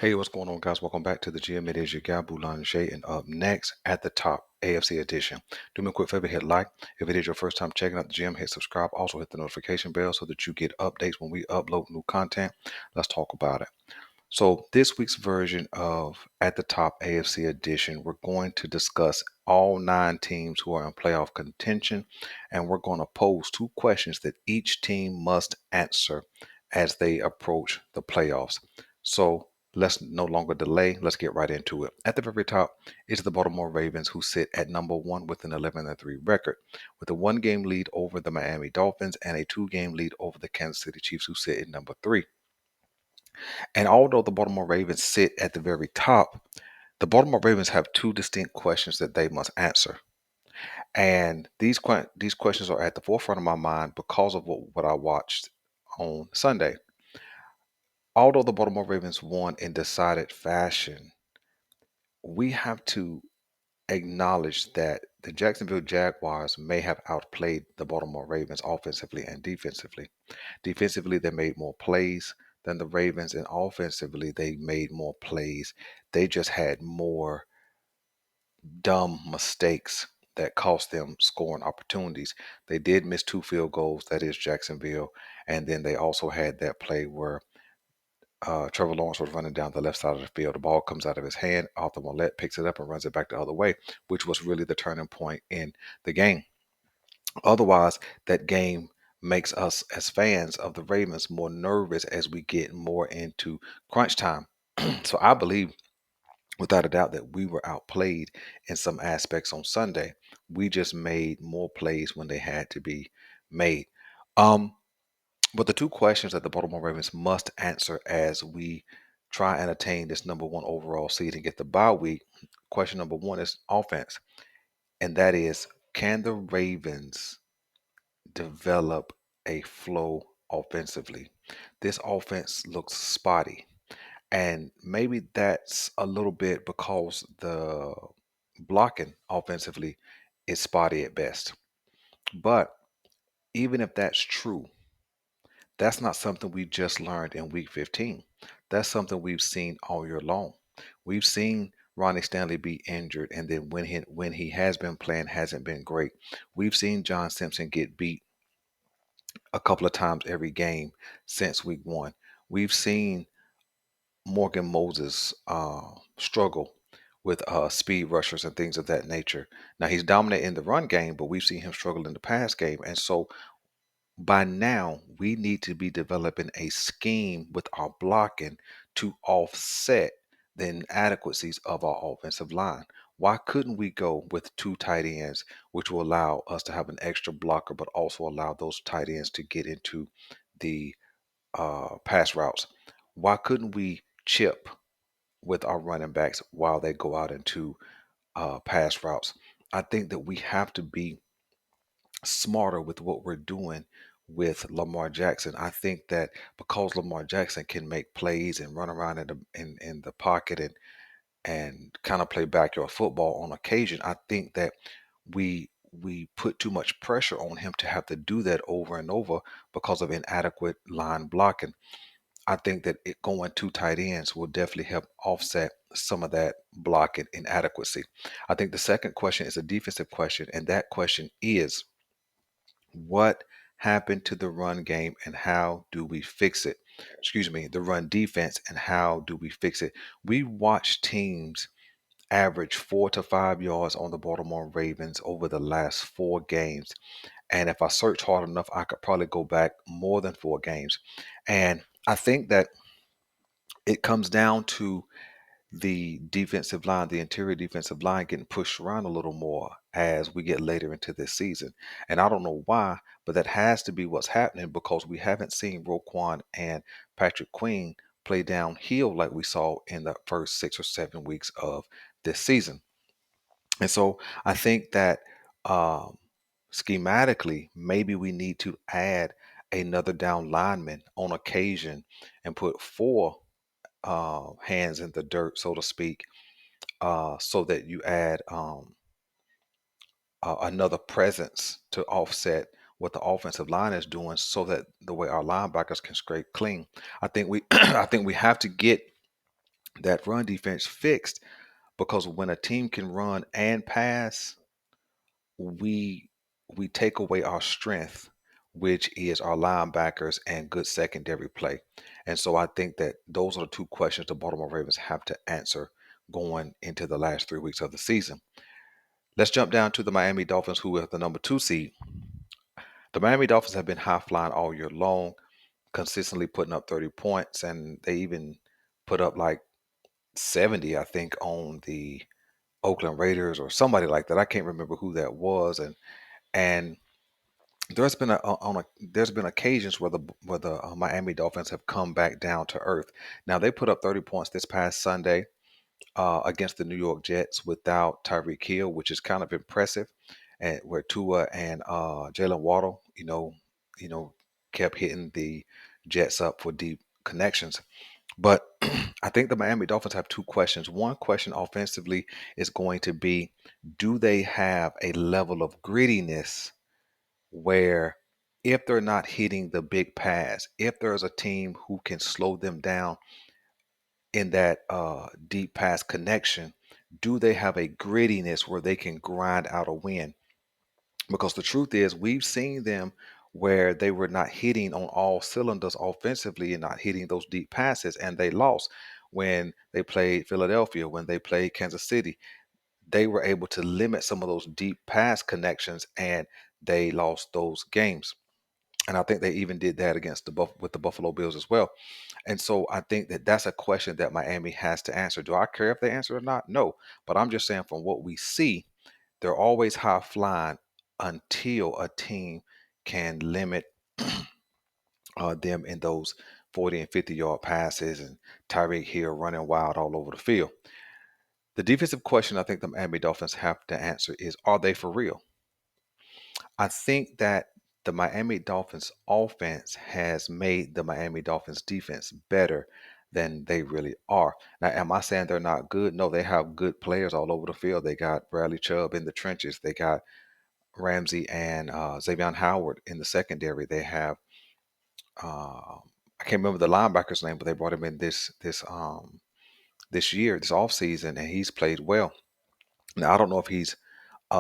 Hey, what's going on, guys? Welcome back to the gym. It is your guy, Boulanger, and up next at the top, AFC edition. Do me a quick favor, hit like. If it is your first time checking out the gym, hit subscribe. Also, hit the notification bell so that you get updates when we upload new content. Let's talk about it. So, this week's version of At the Top AFC edition, we're going to discuss all 9 teams who are in playoff contention, and we're going to pose 2 questions that each team must answer as they approach the playoffs. So, let's no longer delay. Let's get right into it. At the very top is the Baltimore Ravens, who sit at number 1 with an 11-3 record, with a 1-game lead over the Miami Dolphins and a 2-game lead over the Kansas City Chiefs, who sit at number 3. And although the Baltimore Ravens sit at the very top, the Baltimore Ravens have 2 distinct questions that they must answer. And these questions are at the forefront of my mind because of what I watched on Sunday. Although the Baltimore Ravens won in decided fashion, we have to acknowledge that the Jacksonville Jaguars may have outplayed the Baltimore Ravens offensively and defensively. Defensively, they made more plays than the Ravens, and offensively, they made more plays. They just had more dumb mistakes that cost them scoring opportunities. They did miss 2 field goals, that is Jacksonville, and then they also had that play where Trevor Lawrence was running down the left side of the field. The ball comes out of his hand. Arthur Millette picks it up and runs it back the other way, which was really the turning point in the game. Otherwise, that game makes us as fans of the Ravens more nervous as we get more into crunch time. So I believe without a doubt that we were outplayed in some aspects on Sunday. We just made more plays when they had to be made. Um, but the 2 questions that the Baltimore Ravens must answer as we try and attain this number 1 overall seed and get the bye week, question number 1 is offense. And that is, can the Ravens develop a flow offensively? This offense looks spotty. And maybe that's a little bit because the blocking offensively is spotty at best. But even if that's true, that's not something we just learned in week 15. That's something we've seen all year long. We've seen Ronnie Stanley be injured, and then when he has been playing, hasn't been great. We've seen John Simpson get beat a couple of times every game since week 1. We've seen Morgan Moses struggle with speed rushers and things of that nature. Now he's dominant in the run game, but we've seen him struggle in the pass game. And so by now, we need to be developing a scheme with our blocking to offset the inadequacies of our offensive line. Why couldn't we go with 2 tight ends, which will allow us to have an extra blocker, but also allow those tight ends to get into the pass routes? Why couldn't we chip with our running backs while they go out into pass routes? I think that we have to be smarter with what we're doing with Lamar Jackson. I think that because Lamar Jackson can make plays and run around in the pocket and kind of play backyard football on occasion, I think that we put too much pressure on him to have to do that over and over because of inadequate line blocking. I think that it going 2 tight ends will definitely help offset some of that blocking inadequacy. I think the second question is a defensive question, and that question is, what happened to the run game and how do we fix it? Excuse me, the run defense and how do we fix it? We watch teams average 4 to 5 yards on the Baltimore Ravens over the last 4 games. And if I search hard enough, I could probably go back more than 4 games. And I think that it comes down to the defensive line, the interior defensive line getting pushed around a little more as we get later into this season. And I don't know why, but that has to be what's happening because we haven't seen Roquan and Patrick Queen play downhill like we saw in the first 6 or 7 weeks of this season. And so I think that um, schematically, maybe we need to add another down lineman on occasion and put 4 hands in the dirt, so to speak, so that you add another presence to offset what the offensive line is doing, so that the way our linebackers can scrape clean. I think we, I think we have to get that run defense fixed, because when a team can run and pass, we we take away our strength, which is our linebackers and good secondary play. And so I think that those are the two questions the Baltimore Ravens have to answer going into the last 3 weeks of the season. Let's jump down to the Miami Dolphins, who are the number 2 seed. The Miami Dolphins have been high flying all year long, consistently putting up 30 points, and they even put up like 70, I think, on the Oakland Raiders or somebody like that. I can't remember who that was, and there's been occasions where the Miami Dolphins have come back down to earth. Now they put up 30 points this past Sunday against the New York Jets without Tyreek Hill, which is kind of impressive, and where Tua and Jalen Waddle, you know, kept hitting the Jets up for deep connections. But I think the Miami Dolphins have two questions. One question offensively is going to be, do they have a level of grittiness where if they're not hitting the big pass, if there's a team who can slow them down in that deep pass connection, do they have a grittiness where they can grind out a win? Because the truth is, we've seen them where they were not hitting on all cylinders offensively and not hitting those deep passes, and they lost. When they played Philadelphia, when they played Kansas City, they were able to limit some of those deep pass connections, and they lost those games. And I think they even did that against with the Buffalo Bills as well. And so I think that that's a question that Miami has to answer. Do I care if they answer or not? No. But I'm just saying, from what we see, they're always high flying until a team can limit them in those 40 and 50-yard passes and Tyreek Hill running wild all over the field. The defensive question I think the Miami Dolphins have to answer is, are they for real? I think that the Miami Dolphins offense has made the Miami Dolphins defense better than they really are. Now, am I saying they're not good? No, they have good players all over the field. They got Bradley Chubb in the trenches. They got Ramsey and Xavier Howard in the secondary. They have I can't remember the linebacker's name, but they brought him in this year, this offseason, and he's played well. Now I don't know if he's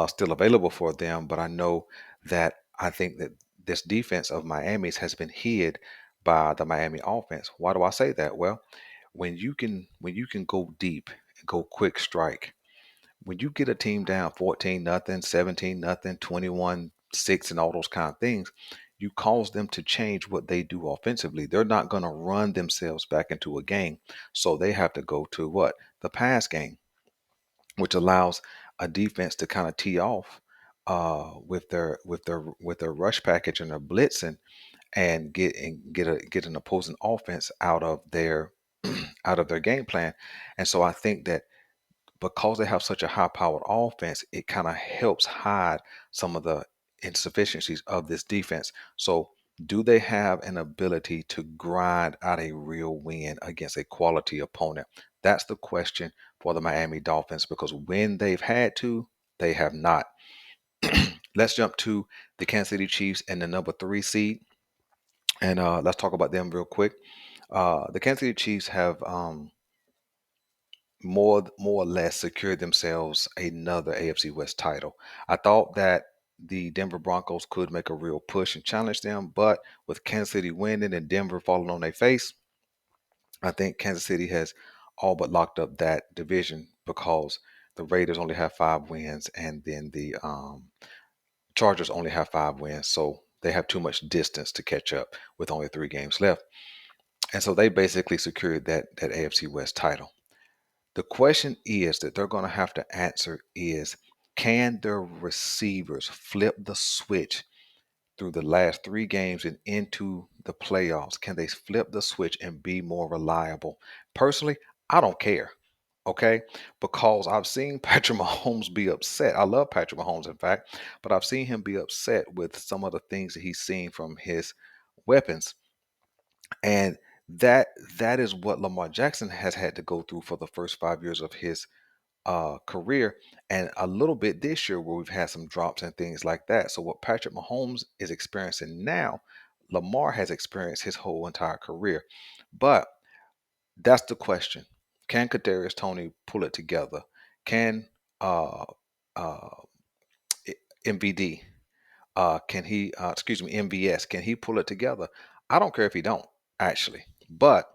still available for them, but I know that I think that this defense of Miami's has been hid by the Miami offense. Why do I say that? Well, when you can go deep, go quick strike, when you get a team down 14 nothing, 17 nothing, 21-6 and all those kind of things, you cause them to change what they do offensively. They're not going to run themselves back into a game. So they have to go to what? The pass game, which allows a defense to kind of tee off with their rush package and their blitzing, and get an opposing offense out of their out of their game plan. And so I think that because they have such a high powered offense, it kind of helps hide some of the insufficiencies of this defense. So, do they have an ability to grind out a real win against a quality opponent? That's the question for the Miami Dolphins, because when they've had to, they have not. Let's jump to the Kansas City Chiefs and the number 3 seed, and let's talk about them real quick. The Kansas City Chiefs have more or less secured themselves another AFC West title. I thought that the Denver Broncos could make a real push and challenge them, but with Kansas City winning and Denver falling on their face, I think Kansas City has all but locked up that division, because the Raiders only have 5 wins, and then the Chargers only have 5 wins. So they have too much distance to catch up with only 3 games left. And so they basically secured that AFC West title. The question is that they're going to have to answer is, can their receivers flip the switch through the last 3 games and into the playoffs? Can they flip the switch and be more reliable? Personally, I don't care. Okay, because I've seen Patrick Mahomes be upset. I love Patrick Mahomes, in fact, but I've seen him be upset with some of the things that he's seen from his weapons. And that that is what Lamar Jackson has had to go through for the first 5 years of his career, and a little bit this year where we've had some drops and things like that. So what Patrick Mahomes is experiencing now, Lamar has experienced his whole entire career. But that's the question. Can Kadarius Toney pull it together? Can uh, uh, MVD, can he, excuse me, MVS, can he pull it together? I don't care if he don't, actually. But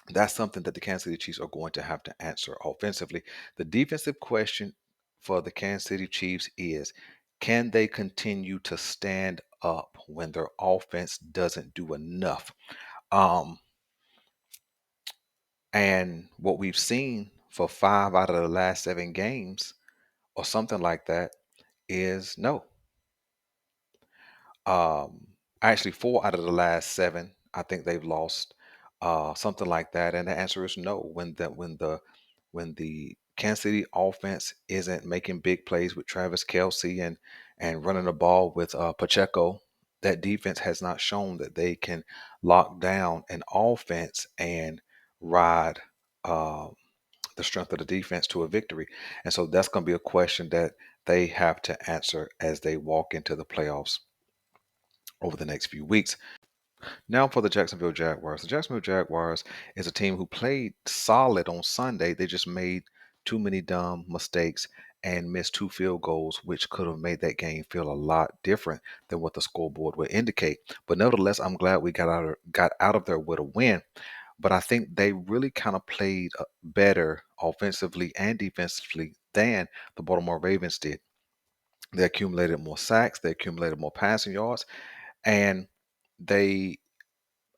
that's something that the Kansas City Chiefs are going to have to answer offensively. The defensive question for the Kansas City Chiefs is, can they continue to stand up when their offense doesn't do enough? Um, and what we've seen for 5 out of the last 7 games or something like that is no. Actually, 4 out of the last 7, I think they've lost, something like that. And the answer is no. When the Kansas City offense isn't making big plays with Travis Kelsey and running the ball with Pacheco, that defense has not shown that they can lock down an offense and ride uh, the strength of the defense to a victory. And so that's going to be a question that they have to answer as they walk into the playoffs over the next few weeks. Now for the Jacksonville Jaguars. The Jacksonville Jaguars is a team who played solid on Sunday. They just made too many dumb mistakes and missed 2 field goals, which could have made that game feel a lot different than what the scoreboard would indicate. But nevertheless, I'm glad we got out of there with a win. But I think they really kind of played better offensively and defensively than the Baltimore Ravens did. They accumulated more sacks, they accumulated more passing yards, and they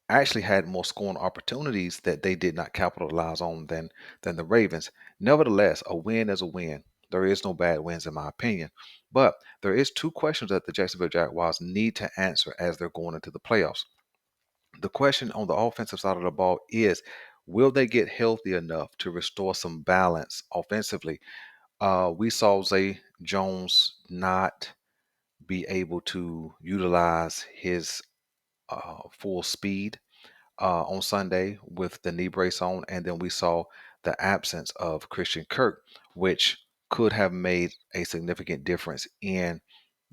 actually had more scoring opportunities that they did not capitalize on than the Ravens. Nevertheless, a win is a win. There is no bad wins in my opinion. But there is 2 questions that the Jacksonville Jaguars need to answer as they're going into the playoffs. The question on the offensive side of the ball is, will they get healthy enough to restore some balance offensively? We saw Zay Jones not be able to utilize his full speed on Sunday with the knee brace on, and then we saw the absence of Christian Kirk, which could have made a significant difference in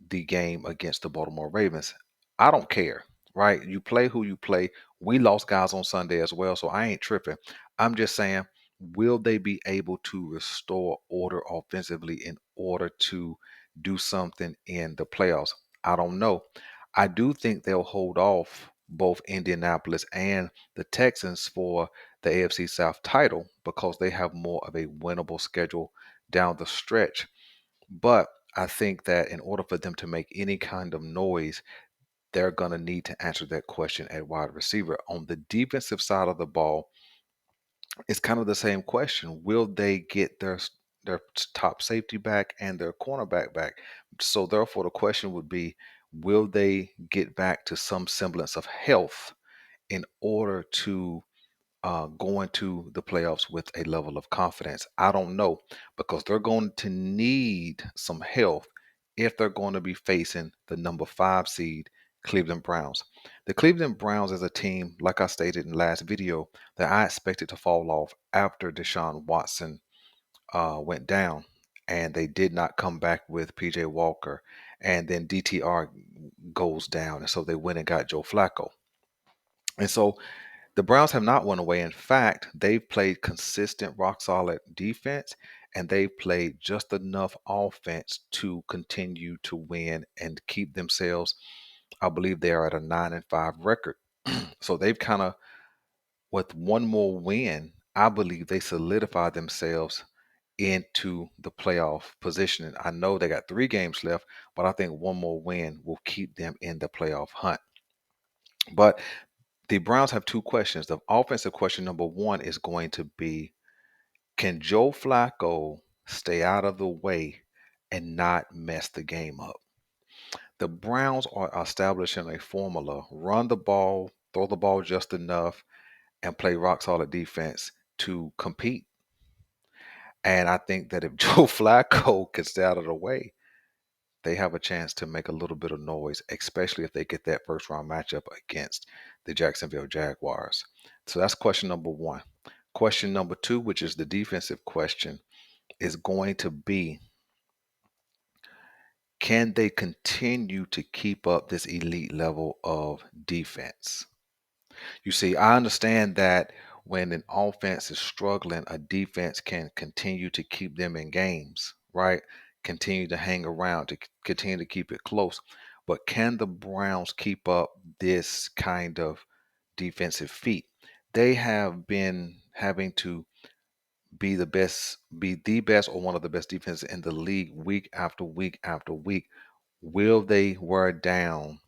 the game against the Baltimore Ravens. I don't care, right? You play who you play. We lost guys on Sunday as well, so I ain't tripping. I'm just saying, will they be able to restore order offensively in order to do something in the playoffs? I don't know. I do think they'll hold off both Indianapolis and the Texans for the AFC South title because they have more of a winnable schedule down the stretch. But I think that in order for them to make any kind of noise, they're going to need to answer that question at wide receiver. On the defensive side of the ball, it's kind of the same question. Will they get their top safety back and their cornerback back? So therefore the question would be, will they get back to some semblance of health in order to go into the playoffs with a level of confidence? I don't know, because they're going to need some health if they're going to be facing the number 5 seed Cleveland Browns. The Cleveland Browns is a team, like I stated in the last video, that I expected to fall off after Deshaun Watson went down, and they did not come back with PJ Walker, and then DTR goes down, and so they went and got Joe Flacco. And so the Browns have not won away. In fact, they've played consistent, rock solid defense, and they've played just enough offense to continue to win and keep themselves. I believe they are at a 9-5 record. So they've kind of, with one more win, I believe they solidify themselves into the playoff positioning. I know they got 3 games left, but I think one more win will keep them in the playoff hunt. But the Browns have 2 questions. The offensive question number 1 is going to be, can Joe Flacco stay out of the way and not mess the game up? The Browns are establishing a formula: run the ball, throw the ball just enough, and play rock solid defense to compete. And I think that if Joe Flacco can stay out of the way, they have a chance to make a little bit of noise, especially if they get that first round matchup against the Jacksonville Jaguars. So that's question number 1. Question number 2, which is the defensive question, is going to be, can they continue to keep up this elite level of defense? You see, I understand that when an offense is struggling, a defense can continue to keep them in games, right? Continue to hang around, to continue to keep it close. But can the Browns keep up this kind of defensive feat? They have been having to be the best or one of the best defenses in the league week after week after week. Will they wear down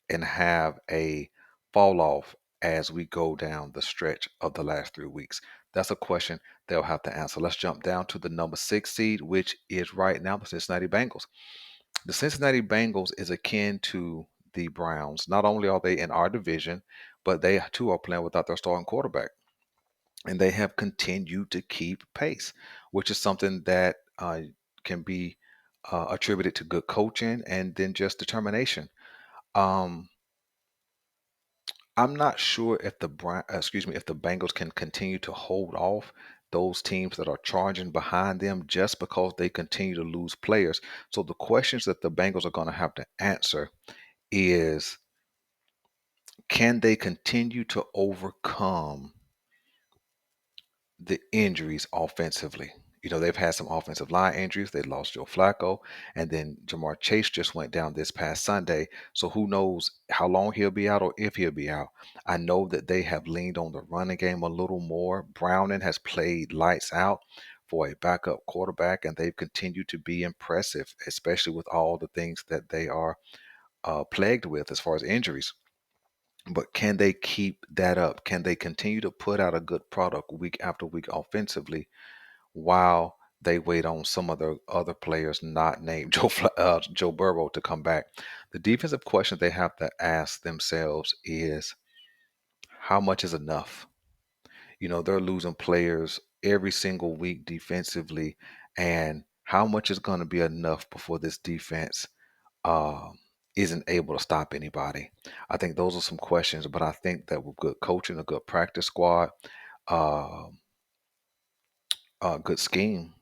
and have a fall off as we go down the stretch of the last 3 weeks? That's a question they'll have to answer. Let's jump down to the number 6 seed, which is right now the Cincinnati Bengals. The Cincinnati Bengals is akin to the Browns. Not only are they in our division, but they too are playing without their starting quarterback. And they have continued to keep pace, which is something that can be attributed to good coaching and then just determination. Um, I'm not sure if if the Bengals can continue to hold off those teams that are charging behind them just because they continue to lose players. So the questions that the Bengals are going to have to answer is, can they continue to overcome the injuries offensively? They've had some offensive line injuries. They lost Joe Flacco, and then Jamar Chase just went down this past Sunday. So who knows how long he'll be out or if he'll be out. I know that they have leaned on the running game a little more. Browning has played lights out for a backup quarterback, and they've continued to be impressive, especially with all the things that they are plagued with as far as injuries. But can they keep that up? Can they continue to put out a good product week after week offensively while they wait on some of the other players not named Joe Burrow to come back? The defensive question they have to ask themselves is, how much is enough? They're losing players every single week defensively, and how much is going to be enough before this defense um, isn't able to stop anybody? I think those are some questions, but I think that with good coaching, a good practice squad, uh, a good scheme,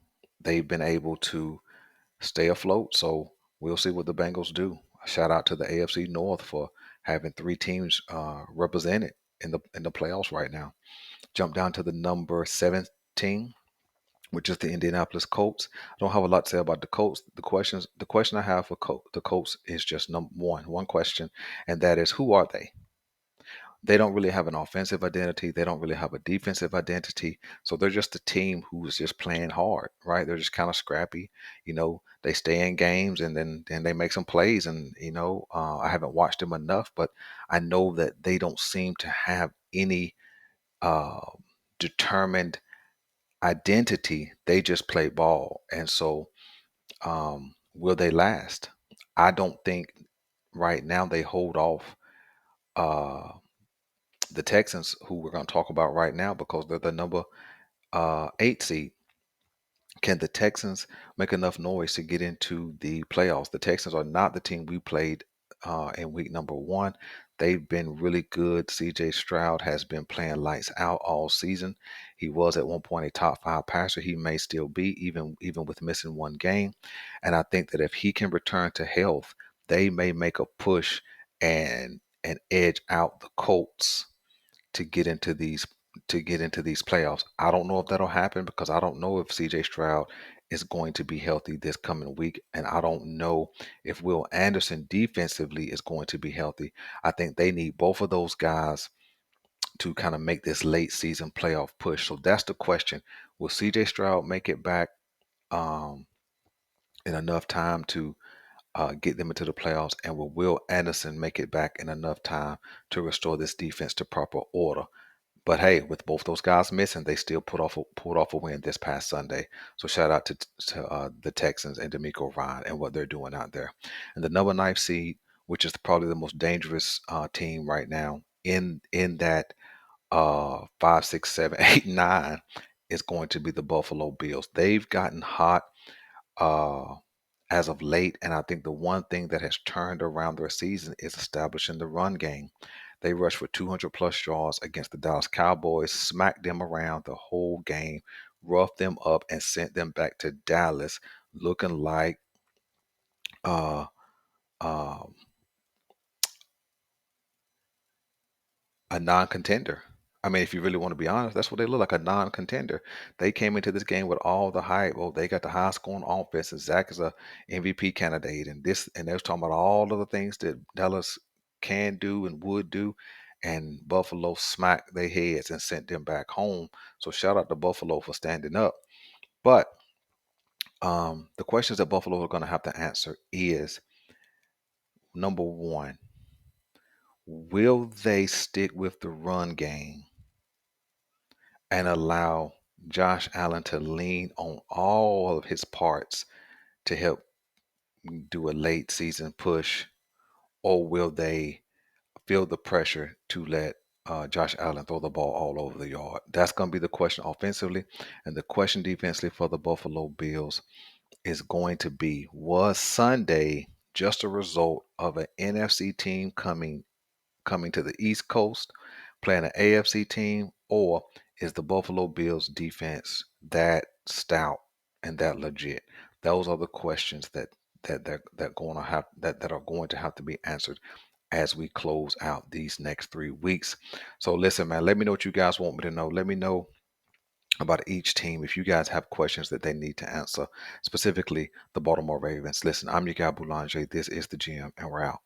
they've been able to stay afloat. So we'll see what the Bengals do. Shout out to the AFC North for having three teams represented in the playoffs right now. Jump down to the number 17, which is the Indianapolis Colts. I don't have a lot to say about the Colts. The question I have for the Colts is just number one question, and that is, who are they? They don't really have an offensive identity. They don't really have a defensive identity. So they're just a team who's just playing hard, right? They're just kind of scrappy. They stay in games and then they make some plays. And I haven't watched them enough, but I know that they don't seem to have any uh, determined identity. They just play ball. And so, will they last? I don't think right now they hold off uh, the Texans, who we're going to talk about right now because they're the number 8 seed. Can the Texans make enough noise to get into the playoffs? The Texans are not the team we played in week number 1. They've been really good. CJ Stroud has been playing lights out all season. He was at one point a top 5 passer. He may still be, even with missing one game. And I think that if he can return to health, they may make a push and edge out the Colts to get into these playoffs. I don't know if that'll happen because I don't know if CJ Stroud is going to be healthy this coming week, and I don't know if Will Anderson defensively is going to be healthy. I think they need both of those guys to kind of make this late season playoff push. So that's the question. Will CJ Stroud make it back um, in enough time to get them into the playoffs, and will Will Anderson make it back in enough time to restore this defense to proper order? But hey, with both those guys missing, they still pulled off a win this past Sunday. So shout out to the Texans and D'Amico Ryan and what they're doing out there. And the number 9 seed, which is probably the most dangerous team right now in that 5, 6, 7, 8, 9, is going to be the Buffalo Bills. They've gotten hot uh, as of late, and I think the one thing that has turned around their season is establishing the run game. They rushed for 200 plus yards against the Dallas Cowboys, smacked them around the whole game, roughed them up, and sent them back to Dallas looking like uh, um, a non-contender. I mean, if you really want to be honest, that's what they look like, a non-contender. They came into this game with all the hype. Oh, they got the high scoring offense, and Zach is a MVP candidate, and this, and they was talking about all of the things that Dallas can do and would do, and Buffalo smacked their heads and sent them back home. So shout out to Buffalo for standing up. But the questions that Buffalo are going to have to answer is number one, will they stick with the run game and allow Josh Allen to lean on all of his parts to help do a late season push, or will they feel the pressure to let Josh Allen throw the ball all over the yard? That's going to be the question offensively. And the question defensively for the Buffalo Bills is going to be, was Sunday just a result of an NFC team coming to the East Coast, playing an AFC team, or is the Buffalo Bills defense that stout and that legit? Those are the questions that going to have that are going to have to be answered as we close out these next 3 weeks. So listen, man, let me know what you guys want me to know. Let me know about each team if you guys have questions that they need to answer, specifically the Baltimore Ravens. Listen, I'm your guy Boulanger. This is the GM, and we're out.